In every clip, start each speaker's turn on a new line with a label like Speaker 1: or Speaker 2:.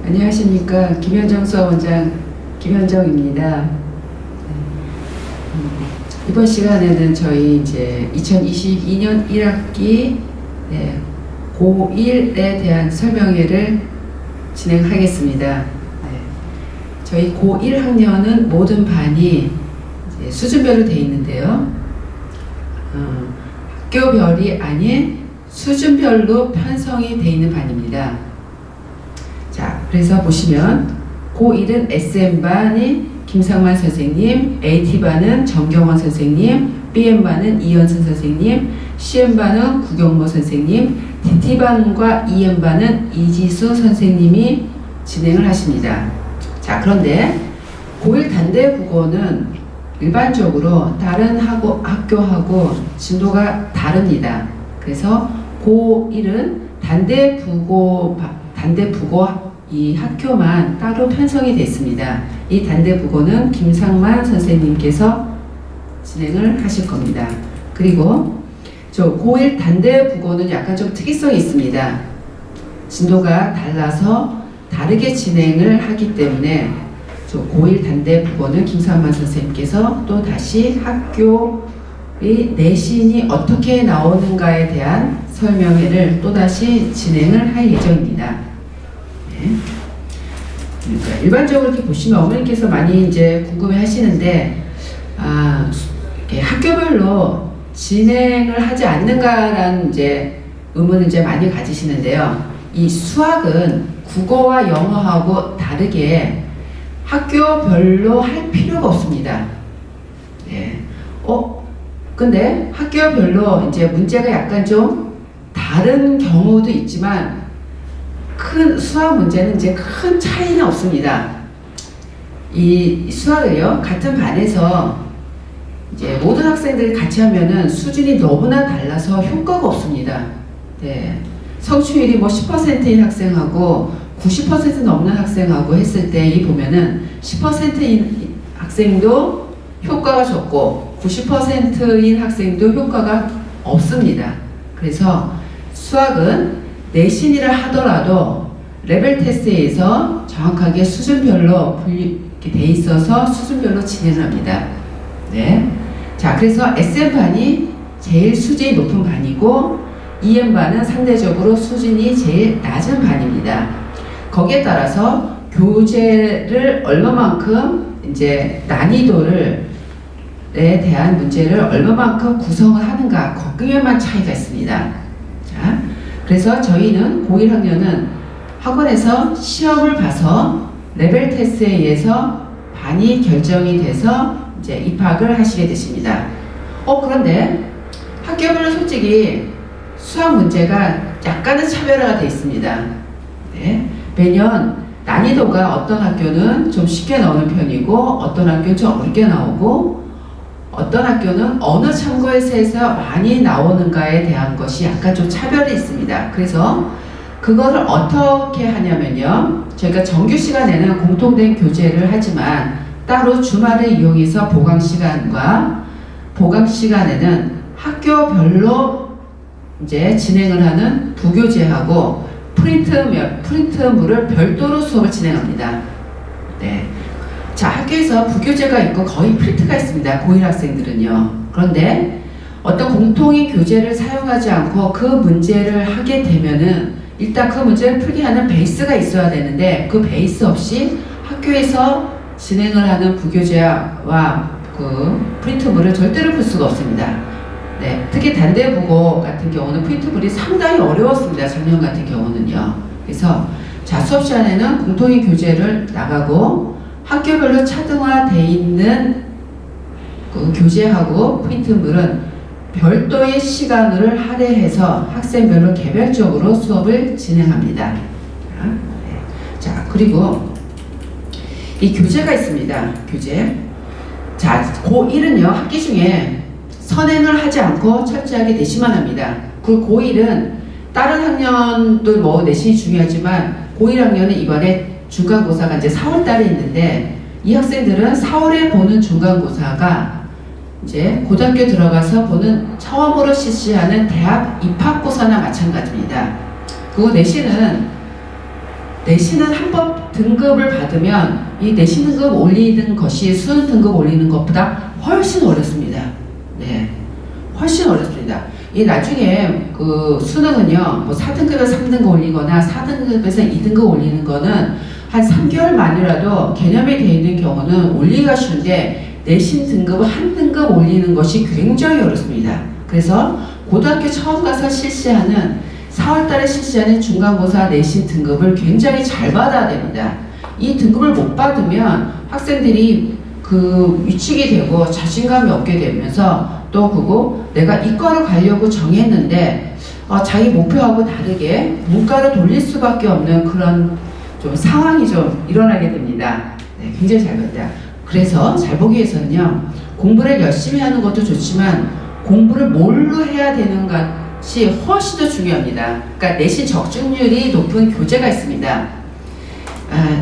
Speaker 1: 안녕하십니까. 김현정 수학원장 김현정입니다. 이번 시간에는 저희 이제 2022년 1학기 고1에 대한 설명회를 진행하겠습니다. 저희 고1 학년은 모든 반이 이제 수준별로 되어 있는데요. 학교별이 아닌 수준별로 편성이 되어 있는 반입니다. 자, 그래서 보시면 고1은 SM반이 김상만 선생님, AT반은 정경원 선생님, BM반은 이현선 선생님, CM반은 구경모 선생님, DT반과 EM반은 이지수 선생님이 진행을 하십니다. 자, 그런데 고1 단대 국어는 일반적으로 다른 학교하고 진도가 다릅니다. 그래서 고1은 단대 국어 이 학교만 따로 편성이 됐습니다. 이 단대 국어는 김상만 선생님께서 진행을 하실 겁니다. 그리고 저 고1 단대 국어는 약간 좀 특이성이 있습니다. 진도가 달라서 다르게 진행을 하기 때문에 저 고1 단대 국어는 김상만 선생님께서 또 다시 학교의 내신이 어떻게 나오는가에 대한 설명회를 또다시 진행을 할 예정입니다. 그러니까 일반적으로 이렇게 보시면 어머니께서 많이 이제 궁금해 하시는데, 학교별로 진행을 하지 않는가라는 이제 의문을 이제 많이 가지시는데요. 이 수학은 국어와 영어하고 다르게 학교별로 할 필요가 없습니다. 근데 학교별로 이제 문제가 약간 좀 다른 경우도 있지만 큰 수학 문제는 이제 큰 차이는 없습니다. 이 수학을요, 같은 반에서 이제 모든 학생들이 같이 하면은 수준이 너무나 달라서 효과가 없습니다. 성취율이 뭐 10%인 학생하고 90% 넘는 학생하고 했을 때 이 보면은 10%인 학생도 효과가 적고 90%인 학생도 효과가 없습니다. 그래서 수학은 내신이라 하더라도 레벨 테스트에서 정확하게 수준별로 이렇게 돼 있어서 수준별로 진행을 합니다. 자, 그래서 SM반이 제일 수준이 높은 반이고 EM반은 상대적으로 수준이 제일 낮은 반입니다. 거기에 따라서 교재를 얼마만큼 이제 난이도에 대한 문제를 얼마만큼 구성을 하는가, 거기에만 차이가 있습니다. 자, 그래서 저희는 고1 학년은 학원에서 시험을 봐서 레벨 테스트에 의해서 반이 결정이 돼서 이제 입학을 하시게 되십니다. 그런데 학교별로 솔직히 수학 문제가 약간은 차별화가 되어 있습니다. 매년 난이도가 어떤 학교는 좀 쉽게 나오는 편이고 어떤 학교는 좀 어렵게 나오고 어떤 학교는 어느 참고에서 많이 나오는가에 대한 것이 약간 좀 차별이 있습니다. 그래서 그거를 어떻게 하냐면요, 저희가 정규 시간에는 공통된 교재를 하지만 따로 주말을 이용해서 보강 시간에는 학교별로 이제 진행을 하는 부교재하고 프린트물을 별도로 수업을 진행합니다. 자, 학교에서 부교재가 있고 거의 프린트가 있습니다. 고1 학생들은요. 그런데 어떤 공통의 교재를 사용하지 않고 그 문제를 하게 되면은 일단 그 문제를 풀게 하는 베이스가 있어야 되는데 그 베이스 없이 학교에서 진행을 하는 부교재와 그 프린트물을 절대로 풀 수가 없습니다. 특히 단대 국어 같은 경우는 프린트물이 상당히 어려웠습니다. 작년 같은 경우는요. 그래서 자, 수업 시간에는 공통의 교재를 나가고 학교별로 차등화되어 있는 그 교재하고 프린트물은 별도의 시간을 할애해서 학생별로 개별적으로 수업을 진행합니다. 자, 그리고 이 교재가 있습니다. 교재. 자, 고1은요, 학기 중에 선행을 하지 않고 철저하게 내신만 합니다. 그리고 고1은 다른 학년도 뭐 내신이 중요하지만 고1 학년은 이번에 중간고사가 이제 4월 달에 있는데 이 학생들은 4월에 보는 중간고사가 이제 고등학교 들어가서 보는 처음으로 실시하는 대학 입학고사나 마찬가지입니다. 그리고 내신은 내신은 한 번 등급을 받으면 이 내신 등급 올리는 것이 수능 등급 올리는 것보다 훨씬 어렵습니다. 네, 훨씬 어렵습니다. 이 나중에 그 수능은요, 뭐 4등급에서 3등급 올리거나 4등급에서 2등급 올리는 거는 한 3개월 만이라도 개념이 되어 있는 경우는 올리기가 쉬운데 내신 등급을 한 등급 올리는 것이 굉장히 어렵습니다. 그래서 고등학교 처음 가서 실시하는 4월달에 실시하는 중간고사 내신 등급을 굉장히 잘 받아야 됩니다. 이 등급을 못 받으면 학생들이 그 위축이 되고 자신감이 없게 되면서 또 그거 내가 이과로 가려고 정했는데 자기 목표하고 다르게 문과로 돌릴 수밖에 없는 그런 좀 상황이 좀 일어나게 됩니다. 네, 굉장히 잘 봤다. 그래서 잘 보기 위해서는요, 공부를 열심히 하는 것도 좋지만 공부를 뭘로 해야 되는 것이 훨씬 더 중요합니다. 그러니까 내신 적중률이 높은 교재가 있습니다.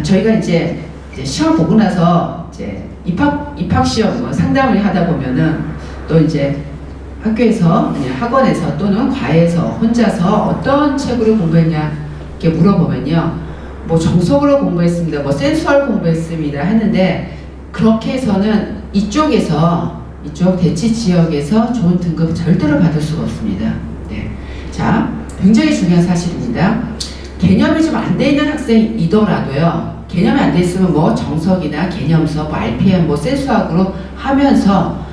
Speaker 1: 저희가 이제 시험 보고 나서 이제 입학 시험 상담을 하다 보면은 또 이제 학교에서 학원에서 또는 과에서 혼자서 어떤 책으로 공부했냐 이렇게 물어보면요, 뭐 정석으로 공부했습니다, 뭐 센수얼 공부했습니다 했는데 그렇게 해서는 이쪽 대치 지역에서 좋은 등급 절대로 받을 수가 없습니다. 네. 자, 굉장히 중요한 사실입니다. 개념이 좀 안 돼 있는 학생이더라도요, 개념이 안 돼 있으면 뭐 정석이나 개념서, 뭐 RPM, 뭐 센수학으로 하면서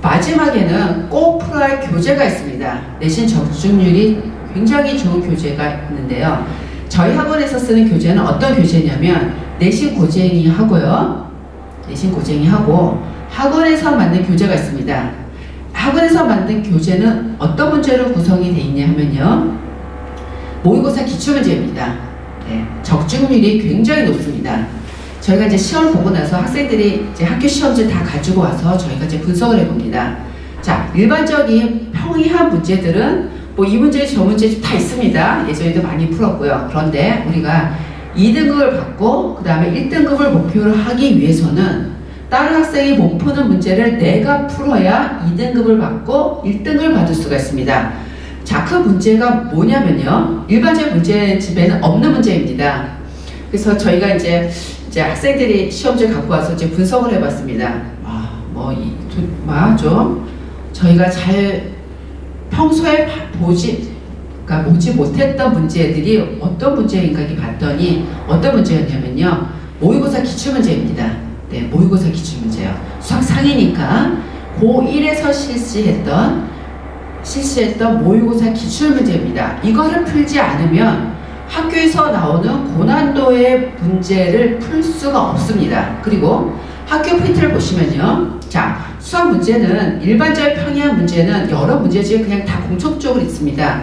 Speaker 1: 마지막에는 꼭 풀어야 할 교재가 있습니다. 내신 적중률이 굉장히 좋은 교재가 있는데요. 저희 학원에서 쓰는 교재는 어떤 교재냐면 내신 고쟁이 하고요. 내신 고쟁이 하고 학원에서 만든 교재가 있습니다. 학원에서 만든 교재는 어떤 문제로 구성이 되어 있냐 하면요, 모의고사 기출문제입니다. 네, 적중률이 굉장히 높습니다. 저희가 이제 시험을 보고 나서 학생들이 이제 학교 시험지 다 가지고 와서 저희가 이제 분석을 해봅니다. 자, 일반적인 평이한 문제들은 뭐 이 문제, 저 문제 다 있습니다. 예전에도 많이 풀었고요. 그런데 우리가 2등급을 받고 그 다음에 1등급을 목표로 하기 위해서는 다른 학생이 못 푸는 문제를 내가 풀어야 2등급을 받고 1등급을 받을 수가 있습니다. 자, 그 문제가 뭐냐면요, 일반적인 문제집에는 없는 문제입니다. 그래서 저희가 이제 학생들이 시험지를 갖고 와서 이제 분석을 해봤습니다. 좀 저희가 잘 평소에 보지 못했던 문제들이 어떤 문제인가 봤더니 어떤 문제였냐면요, 모의고사 기출문제입니다. 네, 모의고사 기출문제요. 수학 상이니까 고1에서 실시했던 모의고사 기출문제입니다. 이거를 풀지 않으면 학교에서 나오는 고난도의 문제를 풀 수가 없습니다. 그리고 학교 프린트를 보시면요, 자, 수학 문제는 일반적인 평이한 문제는 여러 문제집에 그냥 다 공통적으로 있습니다.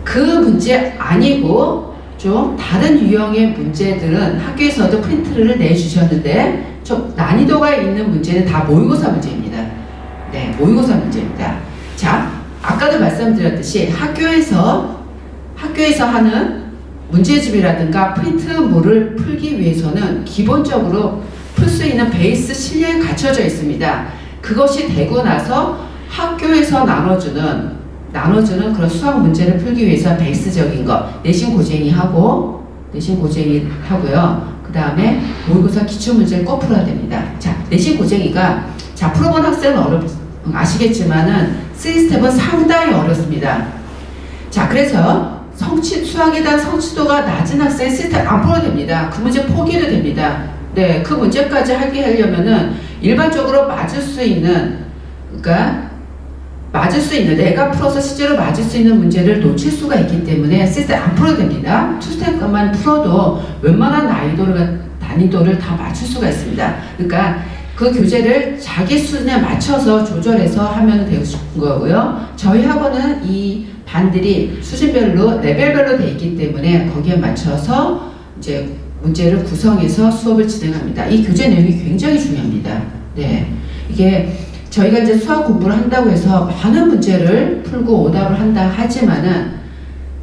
Speaker 1: 그 문제 아니고 좀 다른 유형의 문제들은 학교에서도 프린트를 내주셨는데 좀 난이도가 있는 문제는 다 모의고사 문제입니다. 네, 모의고사 문제입니다. 자, 아까도 말씀드렸듯이 학교에서 하는 문제집이라든가 프린트물을 풀기 위해서는 기본적으로 풀 수 있는 베이스 실력이 갖춰져 있습니다. 그것이 되고 나서 학교에서 나눠주는 그런 수학 문제를 풀기 위해서 베이스적인 거 내신 고쟁이 하고요. 그 다음에 모의고사 기출문제를 꼭 풀어야 됩니다. 자, 내신 고쟁이가 풀어본 학생은 아시겠지만은 시스템은 상당히 어렵습니다. 자, 그래서 수학에 대한 성취도가 낮은 학생 시스템 안 풀어도 됩니다. 그 문제 포기해도 됩니다. 네, 그 문제까지 하려면은 일반적으로 맞을 수 있는, 내가 풀어서 실제로 맞을 수 있는 문제를 놓칠 수가 있기 때문에 시스템 안 풀어도 됩니다. 투스텝만 풀어도 웬만한 난이도를 다 맞출 수가 있습니다. 그러니까 그 교재를 자기 수준에 맞춰서 조절해서 하면 되는 거고요. 저희 학원은 이 반들이 수준별로, 레벨별로 되어 있기 때문에 거기에 맞춰서 이제 문제를 구성해서 수업을 진행합니다. 이 교재 내용이 굉장히 중요합니다. 네, 이게 저희가 이제 수학 공부를 한다고 해서 많은 문제를 풀고 오답을 한다 하지만은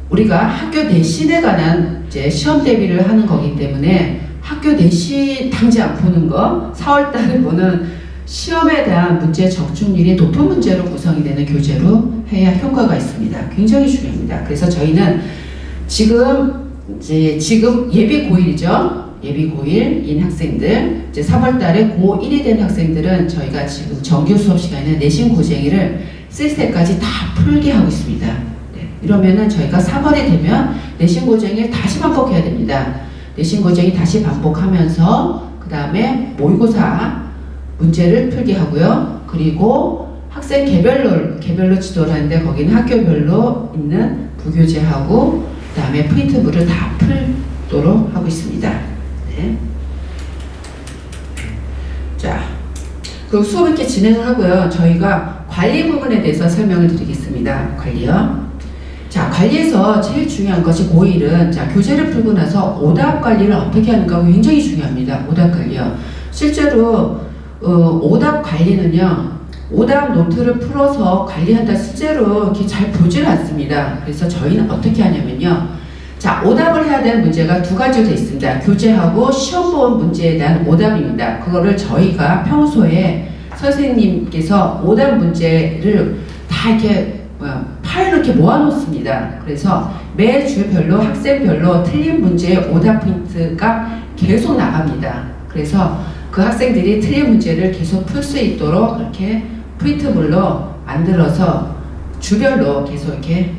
Speaker 1: 우리가 학교 내신에 관한 이제 시험 대비를 하는 거기 때문에 학교 내신 당장 보는 거, 4월 달에 보는 시험에 대한 문제 적중률이 높은 문제로 구성이 되는 교재로 해야 효과가 있습니다. 굉장히 중요합니다. 그래서 저희는 지금 이제 지금 예비 고1이죠. 예비 고1인 학생들, 이제 3월 달에 고1이 된 학생들은 저희가 지금 정규 수업 시간에 내신 고쟁이를 쓸 때까지 다 풀게 하고 있습니다. 네. 이러면은 저희가 3월에 되면 내신 고쟁이를 다시 반복해야 됩니다. 내신 고쟁이 다시 반복하면서 그 다음에 모의고사 문제를 풀게 하고요. 그리고 학생 개별로 지도를 하는데 거기는 학교별로 있는 부교재하고 그 다음에 프린트물을 다 풀도록 하고 있습니다. 네. 자, 그리고 수업 이렇게 진행을 하고요. 저희가 관리 부분에 대해서 설명을 드리겠습니다. 관리요. 자, 관리에서 제일 중요한 것이 고1은 자, 교재를 풀고 나서 오답 관리를 어떻게 하는가 굉장히 중요합니다. 오답 관리요. 실제로 오답 관리는요. 오답 노트를 풀어서 관리한다 실제로 이렇게 잘 보지는 않습니다. 그래서 저희는 어떻게 하냐면요. 자, 오답을 해야 되는 문제가 두 가지로 되어 있습니다. 교재하고 시험 본 문제에 대한 오답입니다. 그거를 저희가 평소에 선생님께서 오답 문제를 다 이렇게 파일로 이렇게 모아놓습니다. 그래서 매 주별로 학생별로 틀린 문제의 오답 포인트가 계속 나갑니다. 그래서 그 학생들이 틀린 문제를 계속 풀 수 있도록 이렇게 프린트물로 만들어서 주별로 계속 이렇게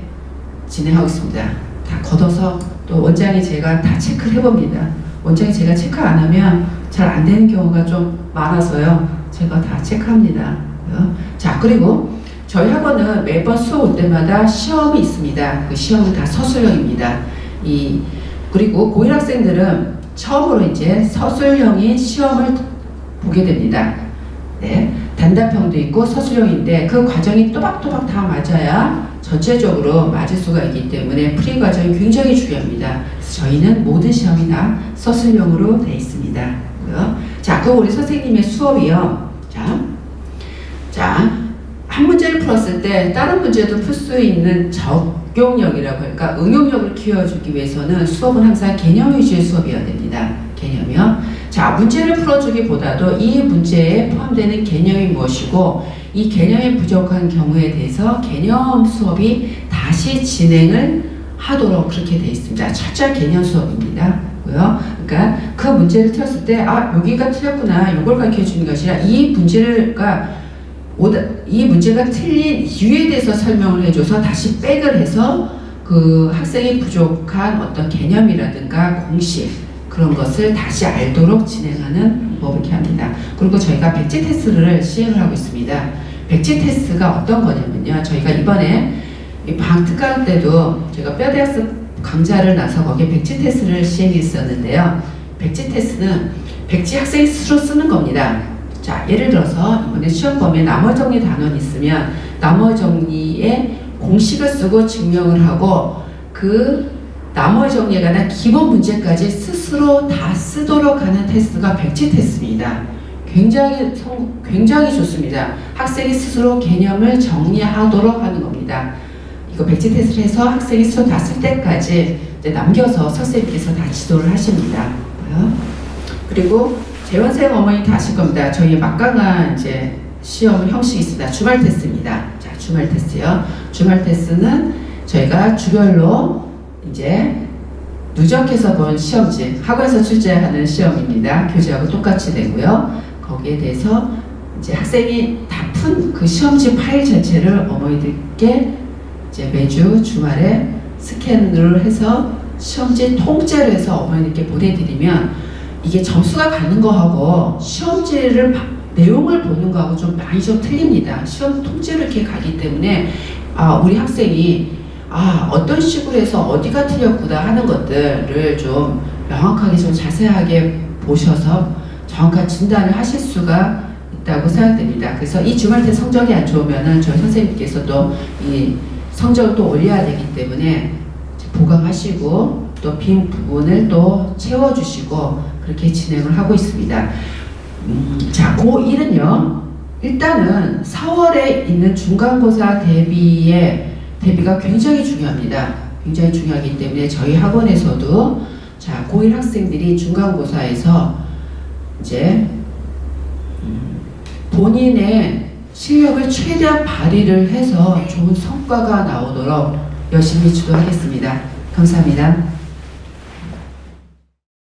Speaker 1: 진행하고 있습니다. 다 걷어서 또 원장이 제가 다 체크를 해봅니다. 원장이 제가 체크 안 하면 잘 안 되는 경우가 좀 많아서요. 제가 다 체크합니다. 자, 그리고 저희 학원은 매번 수업 올 때마다 시험이 있습니다. 그 시험은 다 서술형입니다. 그리고 고1 학생들은 처음으로 이제 서술형인 시험을 보게 됩니다. 네. 단답형도 있고 서술형인데 그 과정이 또박또박 다 맞아야 전체적으로 맞을 수가 있기 때문에 프리 과정이 굉장히 중요합니다. 그래서 저희는 모든 시험이 다 서술형으로 되어 있습니다. 자, 그럼 우리 선생님의 수업이요. 자, 한 문제를 풀었을 때 다른 문제도 풀 수 있는 적용력이라고 할까, 응용력을 키워주기 위해서는 수업은 항상 개념 위주의 수업이어야 됩니다. 개념이요. 자, 문제를 풀어주기보다도 이 문제에 포함되는 개념이 무엇이고 이 개념이 부족한 경우에 대해서 개념 수업이 다시 진행을 하도록 그렇게 되어 있습니다. 철저한 개념 수업입니다. 그러니까 그 문제를 틀었을 때 여기가 틀렸구나, 이걸 가르쳐 주는 것이 아니라 이 문제가 틀린 이유에 대해서 설명을 해줘서 다시 백을 해서 그 학생이 부족한 어떤 개념이라든가 공식 그런 것을 다시 알도록 진행하는 방법을 이렇게 합니다. 그리고 저희가 백지 테스트를 시행을 하고 있습니다. 백지 테스트가 어떤 거냐면요. 저희가 이번에 방학 특강 때도 제가 뼈대학습 강좌를 나서 거기에 백지 테스트를 시행했었는데요. 백지 테스트는 백지 학생이 스스로 쓰는 겁니다. 자, 예를 들어서 이번에 시험 범위에 나머 정리 단원이 있으면 나머 정리의 공식을 쓰고 증명을 하고 그 나머 정리에 관한 기본 문제까지 스스로 다 쓰도록 하는 테스트가 백지 테스트입니다. 굉장히 좋습니다. 학생이 스스로 개념을 정리하도록 하는 겁니다. 이거 백지 테스트를 해서 학생이 스스로 다 쓸 때까지 이제 남겨서 선생님께서 다 지도를 하십니다. 그리고 재원생 어머니 다 아실 겁니다. 저희 막강한 이제 시험 형식이 있습니다. 주말 테스트입니다. 자, 주말 테스트요. 주말 테스트는 저희가 주별로 이제 누적해서 본 시험지, 학원에서 출제하는 시험입니다. 교재하고 똑같이 되고요. 거기에 대해서 이제 학생이 다 푼 그 시험지 파일 자체를 어머니들께 이제 매주 주말에 스캔을 해서 시험지 통째로 해서 어머니들께 보내드리면 이게 점수가 가는 거하고 시험지를 내용을 보는 거하고 좀 많이 좀 틀립니다. 시험 통째로 이렇게 가기 때문에 우리 학생이 어떤 식으로 해서 어디가 틀렸구나 하는 것들을 좀 명확하게 좀 자세하게 보셔서 정확한 진단을 하실 수가 있다고 생각됩니다. 그래서 이 주말 때 성적이 안 좋으면은 저희 선생님께서도 이 성적을 또 올려야 되기 때문에 보강하시고 또 빈 부분을 또 채워주시고 그렇게 진행을 하고 있습니다. 자, 고1은요. 일단은 4월에 있는 중간고사 대비가 굉장히 중요합니다. 굉장히 중요하기 때문에 저희 학원에서도 자, 고1 학생들이 중간고사에서 이제 본인의 실력을 최대한 발휘를 해서 좋은 성과가 나오도록 열심히 지도하겠습니다. 감사합니다.